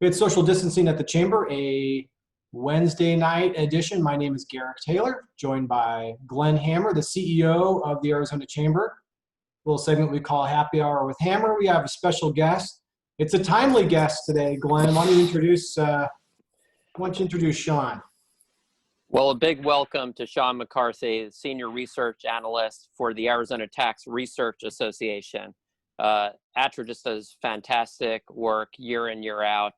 It's social distancing at the chamber, a Wednesday night edition. My name is Garrick Taylor, joined by Glenn Hammer, the CEO of the Arizona Chamber. A little segment we call Happy Hour with Hammer. We have a special guest. It's a timely guest today, Glenn. Why don't you introduce Sean? Well, a big welcome to Sean McCarthy, Senior Research Analyst for the Arizona Tax Research Association. ATRA just does fantastic work year in, year out.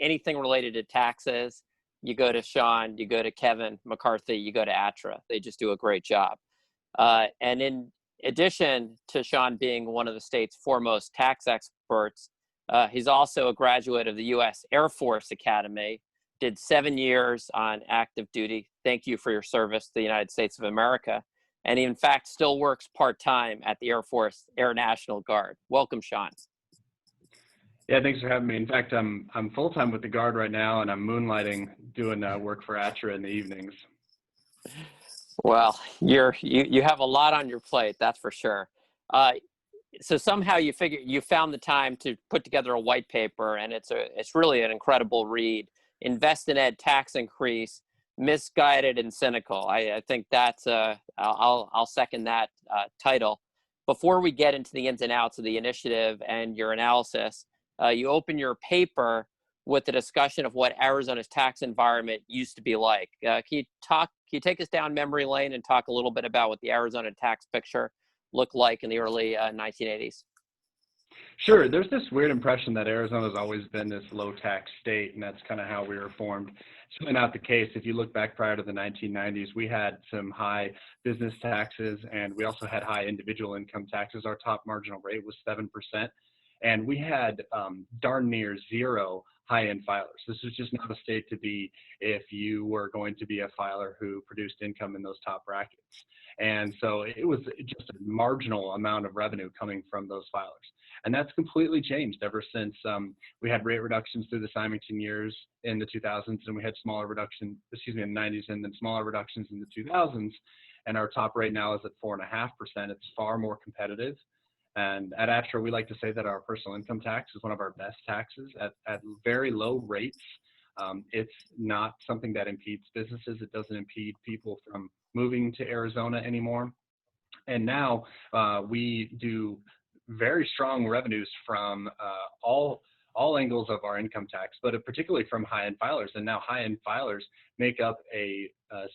Anything related to taxes, you go to Sean, you go to Kevin McCarthy, you go to ATRA. They just do a great job. And in addition to Sean being one of the state's foremost tax experts, he's also a graduate of the U.S. Air Force Academy, did 7 years on active duty. Thank you for your service to the United States of America. And he, in fact, still works part-time at the Air Force Air National Guard. Welcome, Sean. Yeah, thanks for having me. In fact, I'm full-time with the Guard right now, and I'm moonlighting doing work for ATRA in the evenings. Well, you have a lot on your plate, that's for sure. So somehow you found the time to put together a white paper, and it's really an incredible read. Invest in Ed Tax Increase, Misguided and Cynical. I think that's I'll second that title. Before we get into the ins and outs of the initiative and your analysis, you open your paper with a discussion of what Arizona's tax environment used to be like. Can you take us down memory lane and talk a little bit about what the Arizona tax picture looked like in the early 1980s? Sure. There's this weird impression that Arizona's always been this low tax state, and that's kind of how we were formed. It's really not the case. If you look back prior to the 1990s, we had some high business taxes, and we also had high individual income taxes. Our top marginal rate was 7%, and we had darn near zero high-end filers. This was just not a state to be if you were going to be a filer who produced income in those top brackets. And so it was just a marginal amount of revenue coming from those filers. And that's completely changed ever since we had rate reductions through the Symington years in the 2000s, and we had smaller reductions, in the 90s, and then smaller reductions in the 2000s. And our top rate now is at 4.5%. It's far more competitive. And at ATRA, we like to say that our personal income tax is one of our best taxes at very low rates. It's not something that impedes businesses. It doesn't impede people from moving to Arizona anymore. And now we do very strong revenues from all angles of our income tax, but particularly from high-end filers. And now high-end filers make up a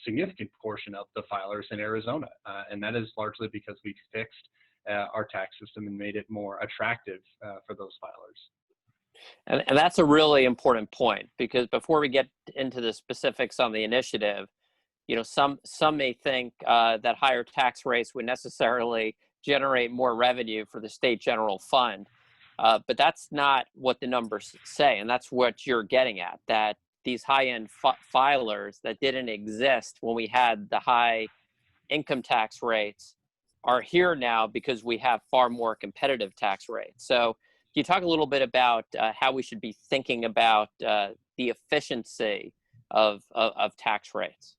significant portion of the filers in Arizona. And that is largely because we fixed our tax system and made it more attractive for those filers. And that's a really important point, because before we get into the specifics on the initiative, some may think that higher tax rates would necessarily generate more revenue for the state general fund. But that's not what the numbers say. And that's what you're getting at, that these high-end filers that didn't exist when we had the high income tax rates are here now because we have far more competitive tax rates. So can you talk a little bit about how we should be thinking about the efficiency of tax rates?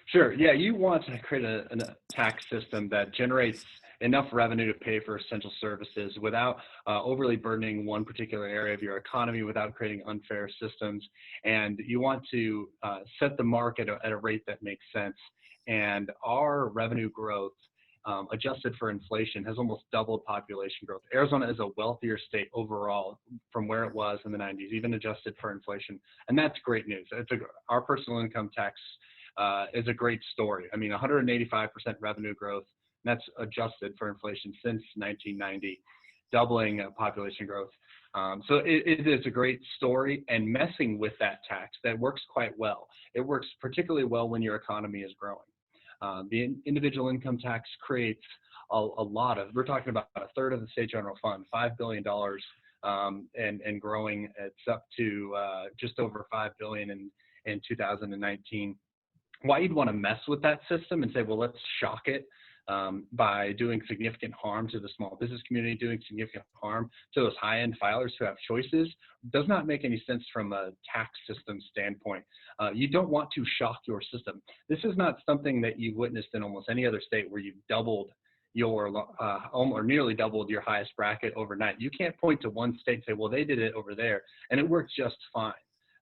Sure. Yeah, you want to create a tax system that generates enough revenue to pay for essential services without overly burdening one particular area of your economy, without creating unfair systems. And you want to set the mark at a rate that makes sense. And our revenue growth, adjusted for inflation, has almost doubled population growth. Arizona is a wealthier state overall from where it was in the 90s, even adjusted for inflation. And that's great news. Our personal income tax is a great story. I mean, 185% revenue growth, that's adjusted for inflation since 1990, doubling population growth. So it is a great story, and messing with that tax, that works quite well. It works particularly well when your economy is growing. The individual income tax creates a lot of, we're talking about a third of the state general fund, $5 billion, and growing. It's up to just over $5 billion in 2019. Why you'd want to mess with that system and say, well, let's shock it by doing significant harm to the small business community, doing significant harm to those high-end filers who have choices, does not make any sense from a tax system standpoint. You don't want to shock your system. This is not something that you've witnessed in almost any other state where you've doubled or nearly doubled your highest bracket overnight. You can't point to one state and say, well, they did it over there, and it worked just fine.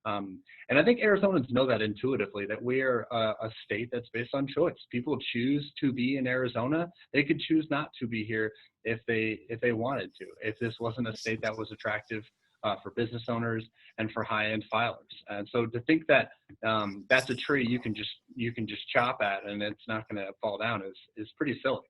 And I think Arizonans know that intuitively, that we're a state that's based on choice. People choose to be in Arizona. They could choose not to be here if they wanted to, if this wasn't a state that was attractive for business owners and for high-end filers. And so to think that that's a tree you can just chop at and it's not going to fall down is pretty silly.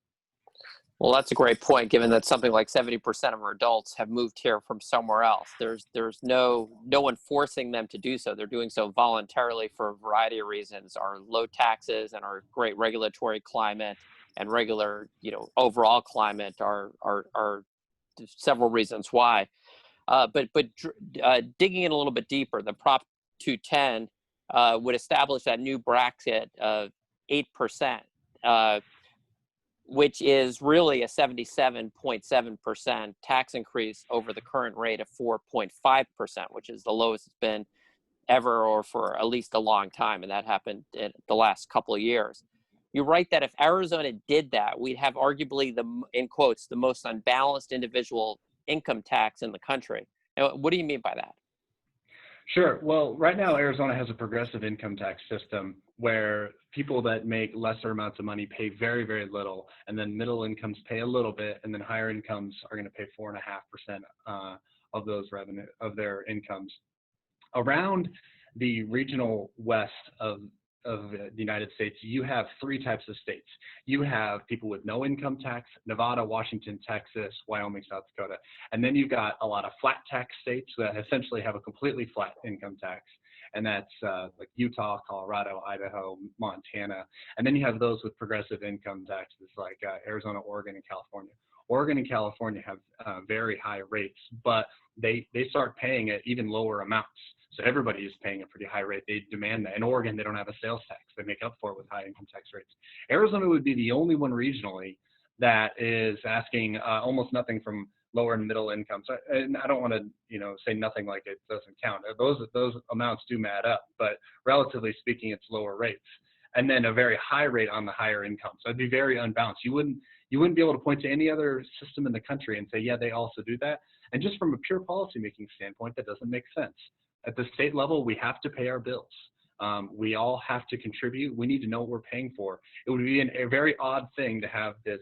Well, that's a great point, given that something like 70% of our adults have moved here from somewhere else. There's no one forcing them to do so. They're doing so voluntarily for a variety of reasons. Our low taxes and our great regulatory climate and regular, overall climate are several reasons why. But digging in a little bit deeper, the Prop 210 would establish that new bracket of 8%. Which is really a 77.7% tax increase over the current rate of 4.5%, which is the lowest it's been ever or for at least a long time. And that happened in the last couple of years. You write that if Arizona did that, we'd have arguably in quotes, the most unbalanced individual income tax in the country. Now, what do you mean by that? Sure. Well, right now, Arizona has a progressive income tax system where people that make lesser amounts of money pay very, very little, and then middle incomes pay a little bit, and then higher incomes are going to pay 4.5% of their incomes. Around the regional west of the United States, you have three types of states. You have people with no income tax: Nevada, Washington, Texas, Wyoming, South Dakota. And then you've got a lot of flat tax states that essentially have a completely flat income tax. And that's like Utah, Colorado, Idaho, Montana. And then you have those with progressive income taxes like Arizona, Oregon, and California. Oregon and California have very high rates, but they start paying at even lower amounts. So everybody is paying a pretty high rate. They demand that. In Oregon, they don't have a sales tax. They make up for it with high income tax rates. Arizona would be the only one regionally that is asking almost nothing from lower and middle incomes. And I don't want to, say nothing like it doesn't count. Those amounts do add up, but relatively speaking, it's lower rates. And then a very high rate on the higher incomes. So it'd be very unbalanced. You wouldn't be able to point to any other system in the country and say, yeah, they also do that. And just from a pure policymaking standpoint, that doesn't make sense. At the state level, we have to pay our bills. We all have to contribute. We need to know what we're paying for. It would be a very odd thing to have this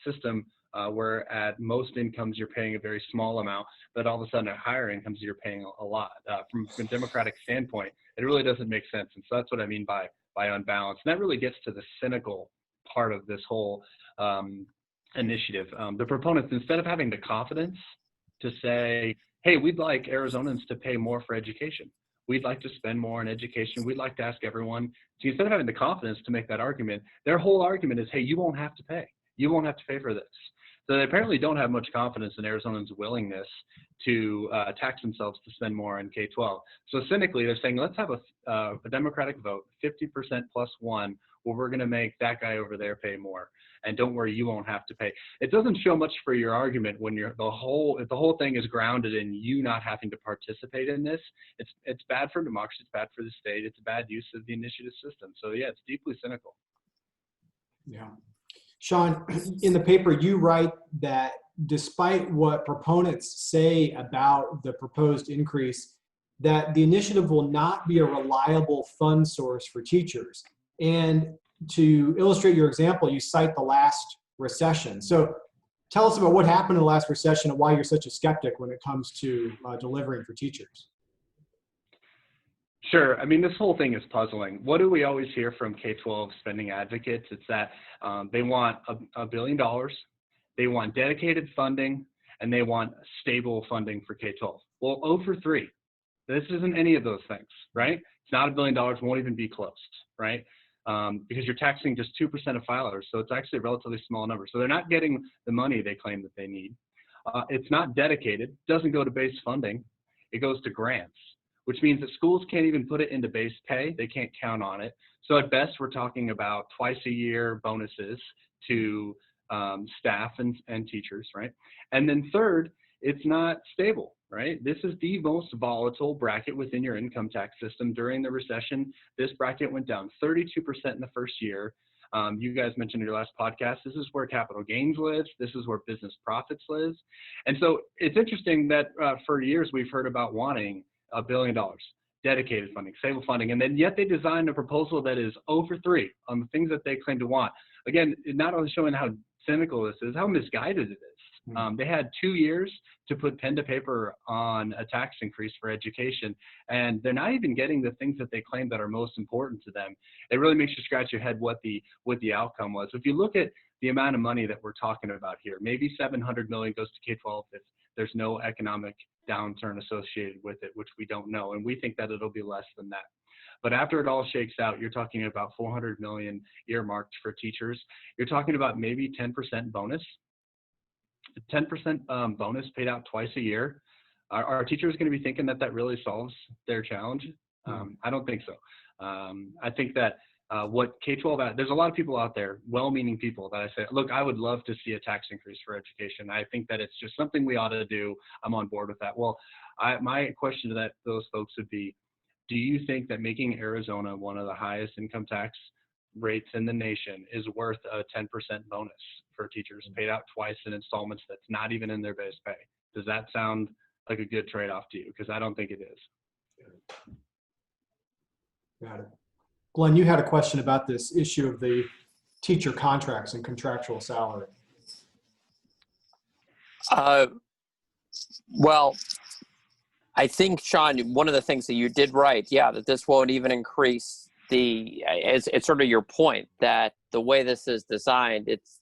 system where at most incomes you're paying a very small amount, but all of a sudden at higher incomes you're paying a lot. From a democratic standpoint, it really doesn't make sense. And so that's what I mean by unbalanced. And that really gets to the cynical part of this whole initiative. The proponents, instead of having the confidence to say, hey, we'd like Arizonans to pay more for education. We'd like to spend more on education. We'd like to ask everyone. So instead of having the confidence to make that argument, their whole argument is, hey, you won't have to pay. You won't have to pay for this. So they apparently don't have much confidence in Arizonans' willingness to tax themselves to spend more on K-12. So cynically, they're saying, let's have a democratic vote, 50% plus one, where we're going to make that guy over there pay more. And don't worry, you won't have to pay. It doesn't show much for your argument when if the whole thing is grounded in you not having to participate in this. It's bad for democracy. It's bad for the state. It's a bad use of the initiative system. So yeah, it's deeply cynical. Yeah. Sean, in the paper, you write that despite what proponents say about the proposed increase, that the initiative will not be a reliable fund source for teachers. And to illustrate your example, you cite the last recession. So tell us about what happened in the last recession and why you're such a skeptic when it comes to delivering for teachers. Sure. I mean, this whole thing is puzzling. What do we always hear from K-12 spending advocates? It's that they want $1 billion, they want dedicated funding, and they want stable funding for K-12. Well, 0 for 3. This isn't any of those things, right? It's not $1 billion, won't even be close, right? Because you're taxing just 2% of filers, so it's actually a relatively small number. So they're not getting the money they claim that they need. It's not dedicated, doesn't go to base funding, it goes to grants, which means that schools can't even put it into base pay. They can't count on it. So at best, we're talking about twice a year bonuses to staff and teachers, right? And then third, it's not stable, right? This is the most volatile bracket within your income tax system. During the recession, this bracket went down 32% in the first year. You guys mentioned in your last podcast, this is where capital gains lives. This is where business profits lives. And so it's interesting that for years we've heard about wanting $1 billion dedicated funding, stable funding, and then yet they designed a proposal that is 0 for 3 on the things that they claim to want. Again, not only showing how cynical this is, how misguided it is. They had 2 years to put pen to paper on a tax increase for education, and they're not even getting the things that they claim that are most important to them. It really makes you scratch your head what the outcome was. If you look at the amount of money that we're talking about here, maybe $700 million goes to K-12 if there's no economic downturn associated with it, which we don't know, and we think that it'll be less than that. But after it all shakes out, you're talking about $400 million earmarked for teachers. You're talking about maybe 10% bonus. 10% bonus paid out twice a year. Are teachers going to be thinking that that really solves their challenge? I don't think so. I think that what K-12, there's a lot of people out there, well-meaning people, that I say, look, I would love to see a tax increase for education. I think that it's just something we ought to do. I'm on board with that. Well, my question to those folks would be, do you think that making Arizona one of the highest income tax rates in the nation is worth a 10% bonus for teachers paid out twice in installments that's not even in their base pay? Does that sound like a good trade-off to you? Because I don't think it is. Got it. Glenn, you had a question about this issue of the teacher contracts and contractual salary. Well, I think, Sean, one of the things that you did right, that this won't even increase it's sort of your point that the way this is designed, it's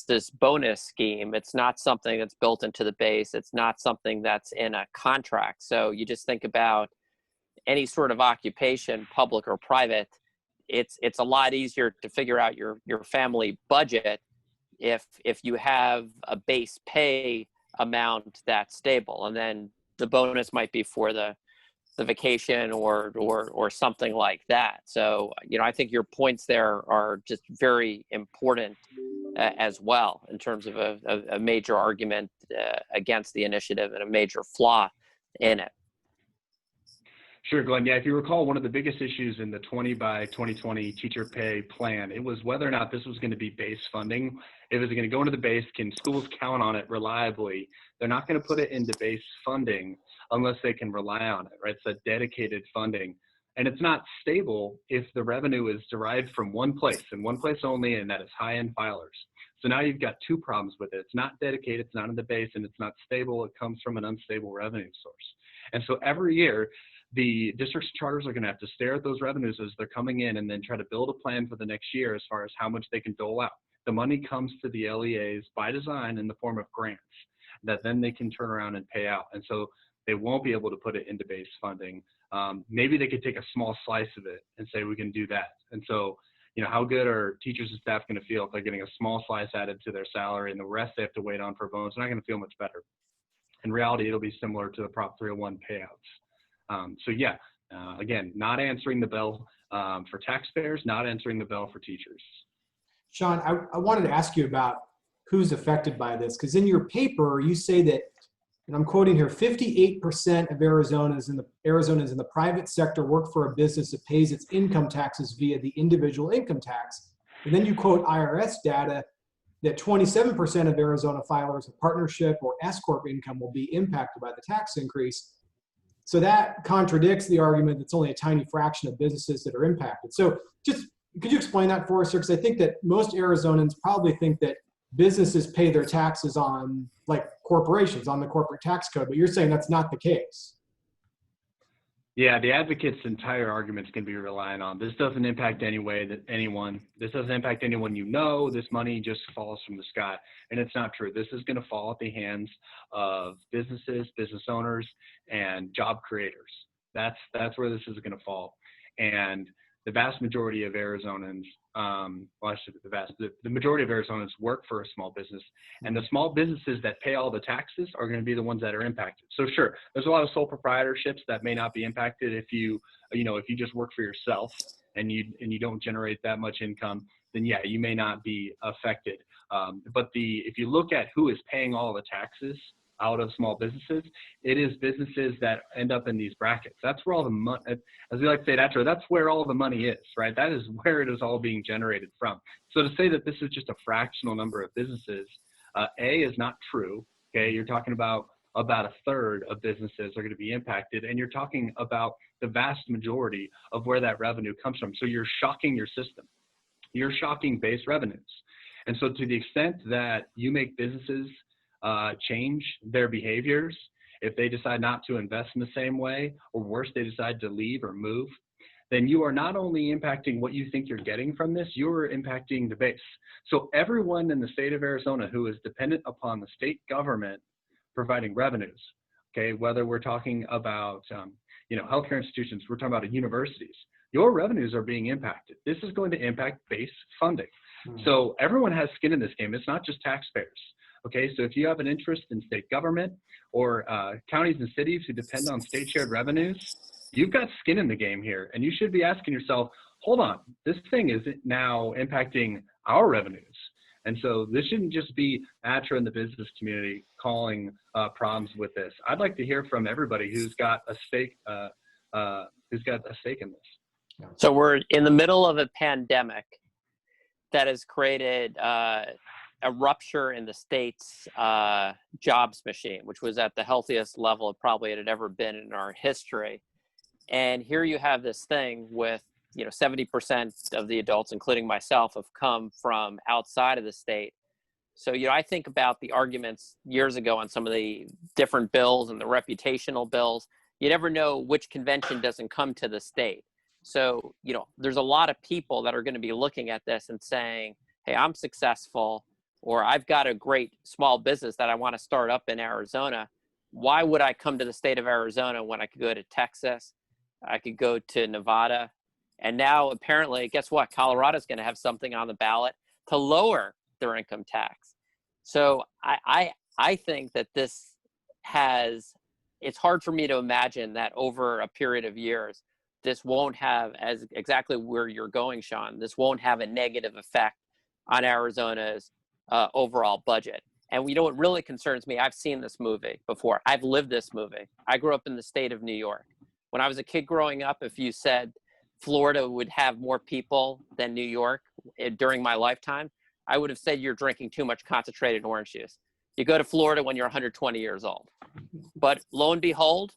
this bonus scheme. It's not something that's built into the base. It's not something that's in a contract. So you just think about any sort of occupation, public or private, it's a lot easier to figure out your family budget if you have a base pay amount that's stable, and then the bonus might be for the vacation or something like that. So, I think your points there are just very important as well in terms of a major argument against the initiative and a major flaw in it. Sure, Glenn. Yeah, if you recall, one of the biggest issues in the 20 by 2020 teacher pay plan, it was whether or not this was going to be base funding. If it was going to go into the base, can schools count on it reliably? They're not going to put it into base funding unless they can rely on it, right? It's a dedicated funding. And it's not stable if the revenue is derived from one place and one place only, and that is high-end filers. So now you've got two problems with it. It's not dedicated, it's not in the base, and it's not stable. It comes from an unstable revenue source. And so every year, the districts and charters are going to have to stare at those revenues as they're coming in and then try to build a plan for the next year as far as how much they can dole out. The money comes to the LEAs by design in the form of grants that then they can turn around and pay out. And so they won't be able to put it into base funding. Maybe they could take a small slice of it and say, we can do that. And so, how good are teachers and staff going to feel if they're getting a small slice added to their salary and the rest they have to wait on for a bonus? They're not going to feel much better. In reality, it'll be similar to the Prop 301 payouts. Again, not answering the bell for taxpayers, not answering the bell for teachers. Sean, I wanted to ask you about who's affected by this, because in your paper, you say that, and I'm quoting here, 58% of Arizonans in the private sector work for a business that pays its income taxes via the individual income tax. And then you quote IRS data that 27% of Arizona filers with partnership or S-corp income will be impacted by the tax increase. So that contradicts the argument that it's only a tiny fraction of businesses that are impacted. So just, could you explain that for us, sir? Because I think that most Arizonans probably think that businesses pay their taxes on, like corporations, on the corporate tax code, but you're saying that's not the case. Yeah, the advocate's entire arguments can be relying on. This doesn't impact anyone. This doesn't impact anyone This money just falls from the sky. And it's not true. This is going to fall at the hands of businesses, business owners, and job creators. That's where this is going to fall. And the vast majority of Arizonans, the majority of Arizonans work for a small business, and the small businesses that pay all the taxes are going to be the ones that are impacted. So sure, there's a lot of sole proprietorships that may not be impacted if you just work for yourself and you don't generate that much income, then yeah, you may not be affected. But if you look at who is paying all the taxes, out of small businesses. It is businesses that end up in these brackets. That's where all the money, as we like to say at ATRO, that's where all the money is, right? That is where it is all being generated from. So to say that this is just a fractional number of businesses, A, is not true. Okay, you're talking about a third of businesses are going to be impacted, and you're talking about the vast majority of where that revenue comes from. So you're shocking your system. You're shocking base revenues. And so to the extent that you make businesses change their behaviors, if they decide not to invest in the same way, or worse, they decide to leave or move, then you are not only impacting what you think you're getting from this, you're impacting the base. So everyone in the state of Arizona who is dependent upon the state government providing revenues, okay, whether we're talking about healthcare institutions, we're talking about universities, your revenues are being impacted. This is going to impact base funding. So everyone has skin in this game. It's not just taxpayers. Okay, so if you have an interest in state government or counties and cities who depend on state shared revenues, you've got skin in the game here, and you should be asking yourself, hold on, this thing is now impacting our revenues. And so this shouldn't just be ATRA and the business community calling problems with this. I'd like to hear from everybody who's got a stake in this. So we're in the middle of a pandemic that has created a rupture in the state's jobs machine, which was at the healthiest level probably it had ever been in our history. And here you have this thing with 70% of the adults, including myself, have come from outside of the state. So, I think about the arguments years ago on some of the different bills and the reputational bills. You never know which convention doesn't come to the state. So, there's a lot of people that are going to be looking at this and saying, hey, I'm successful, or I've got a great small business that I want to start up in Arizona. Why would I come to the state of Arizona when I could go to Texas? I could go to Nevada. And now, apparently, guess what? Colorado's going to have something on the ballot to lower their income tax. So I think that it's hard for me to imagine that over a period of years, this won't have, as exactly where you're going, Sean, this won't have a negative effect on Arizona's overall budget. And what really concerns me, I've seen this movie before. I've lived this movie. I grew up in the state of New York. When I was a kid growing up, if you said Florida would have more people than New York during my lifetime, I would have said you're drinking too much concentrated orange juice. You go to Florida when you're 120 years old. But lo and behold,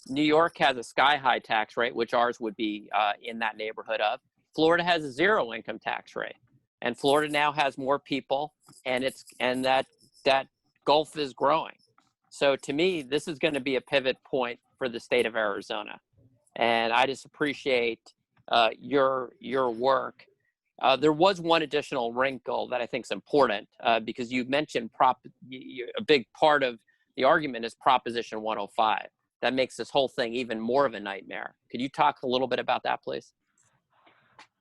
New York has a sky-high tax rate, which ours would be in that neighborhood of. Florida has a zero income tax rate. And Florida now has more people, and that gulf is growing. So to me, this is going to be a pivot point for the state of Arizona. And I just appreciate your work. There was one additional wrinkle that I think is important because you mentioned a big part of the argument is Proposition 105. That makes this whole thing even more of a nightmare. Could you talk a little bit about that, please?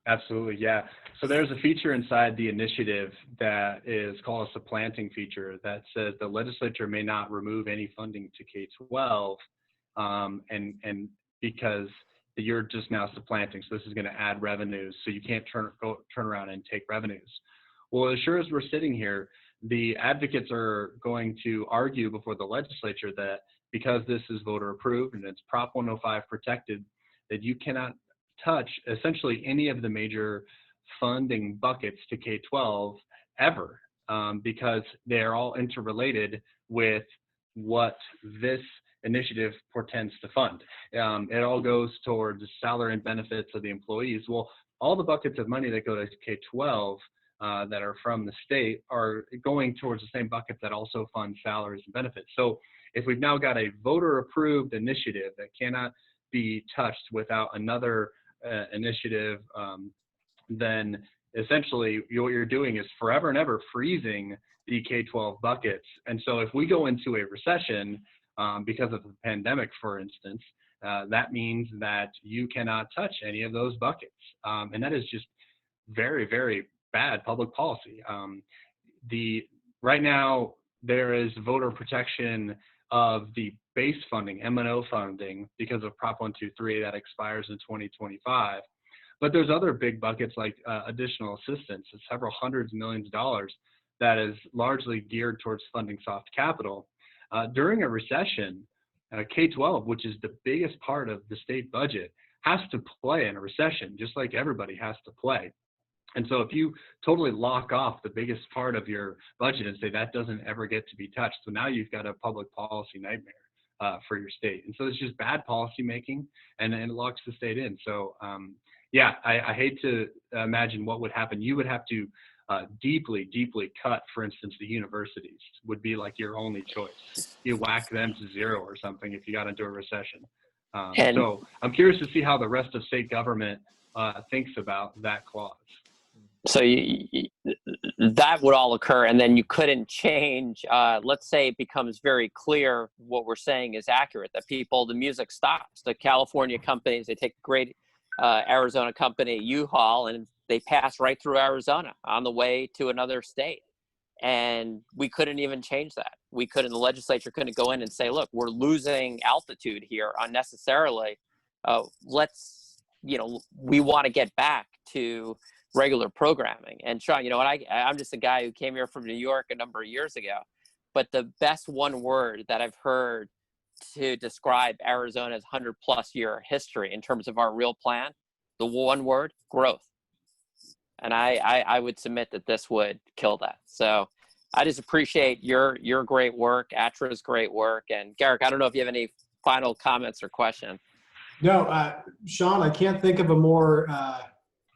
Absolutely, yeah. So there's a feature inside the initiative that is called a supplanting feature that says the legislature may not remove any funding to K-12 and because you're just now supplanting. So this is going to add revenues. So you can't turn around and take revenues. Well, as sure as we're sitting here, the advocates are going to argue before the legislature that because this is voter approved and it's Prop 105 protected, that you cannot touch essentially any of the major funding buckets to K-12 ever because they're all interrelated with what this initiative portends to fund. It all goes towards salary and benefits of the employees. Well, all the buckets of money that go to K-12 that are from the state are going towards the same buckets that also fund salaries and benefits. So if we've now got a voter approved initiative that cannot be touched without another initiative, then essentially what you're doing is forever and ever freezing the K-12 buckets. And so if we go into a recession because of the pandemic, for instance, that means that you cannot touch any of those buckets. And that is just very, very bad public policy. Right now, there is voter protection of the base funding, M&O funding, because of Prop 123 that expires in 2025. But there's other big buckets like additional assistance, several hundreds of millions of dollars that is largely geared towards funding soft capital. During a recession, K-12, which is the biggest part of the state budget, has to play in a recession, just like everybody has to play. And so if you totally lock off the biggest part of your budget and say that doesn't ever get to be touched, so now you've got a public policy nightmare for your state. And so it's just bad policy making, and it locks the state in. So yeah, I hate to imagine what would happen. You would have to deeply cut, for instance, the universities would be like your only choice. You whack them to zero or something if you got into a recession. So I'm curious to see how the rest of state government thinks about that clause. So that would all occur, and then you couldn't change. Let's say it becomes very clear what we're saying is accurate, that the music stops. The California companies, they take great Arizona company, U-Haul, and they pass right through Arizona on the way to another state. And we couldn't even change that. The legislature couldn't go in and say, look, we're losing altitude here unnecessarily. We want to get back to regular programming. And Sean, you know what, I'm just a guy who came here from New York a number of years ago, but the best one word that I've heard to describe Arizona's 100+ year history in terms of our real plan, the one word, growth. And I would submit that this would kill that. So I just appreciate your great work, Atra's great work. And Garrick, I don't know if you have any final comments or questions. No, Sean, I can't think of a more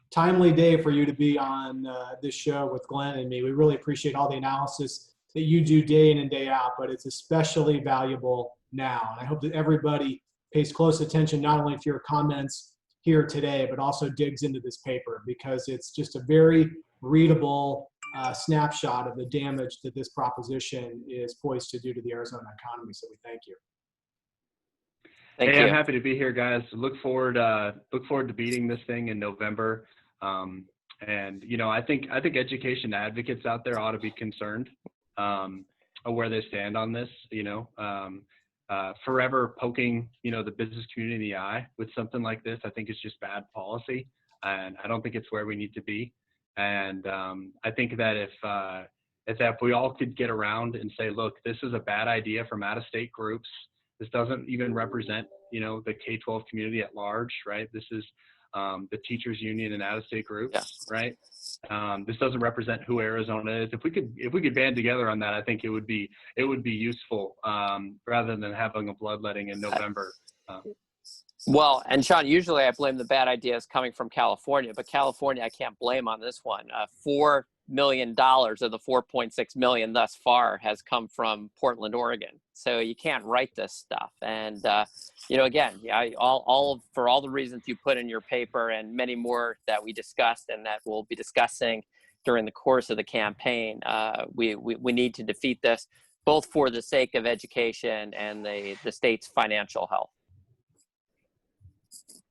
timely day for you to be on this show with Glenn and me. We really appreciate all the analysis that you do day in and day out, but it's especially valuable now. And I hope that everybody pays close attention, not only to your comments here today, but also digs into this paper, because it's just a very readable snapshot of the damage that this proposition is poised to do to the Arizona economy. So we thank you. Thank you. I'm happy to be here, guys. Look forward to beating this thing in November. And you know, I think education advocates out there ought to be concerned of where they stand on this. You know, forever poking the business community in the eye with something like this, I think is just bad policy, and I don't think it's where we need to be. And I think that if we all could get around and say, look, this is a bad idea from out-of-state groups. This doesn't even represent, the K-12 community at large, right? This is the teachers union and out-of-state groups, yes. Right? This doesn't represent who Arizona is. If we could band together on that, I think it would be useful rather than having a bloodletting in November. Well, and Sean, usually I blame the bad ideas coming from California, but California I can't blame on this one. $4 million of the $4.6 million thus far has come from Portland, Oregon. So you can't write this stuff. And again, for all the reasons you put in your paper and many more that we discussed and that we'll be discussing during the course of the campaign, we need to defeat this, both for the sake of education and the state's financial health.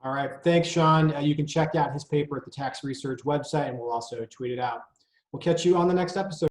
All right. Thanks, Sean. You can check out his paper at the Tax Research website, and we'll also tweet it out. We'll catch you on the next episode.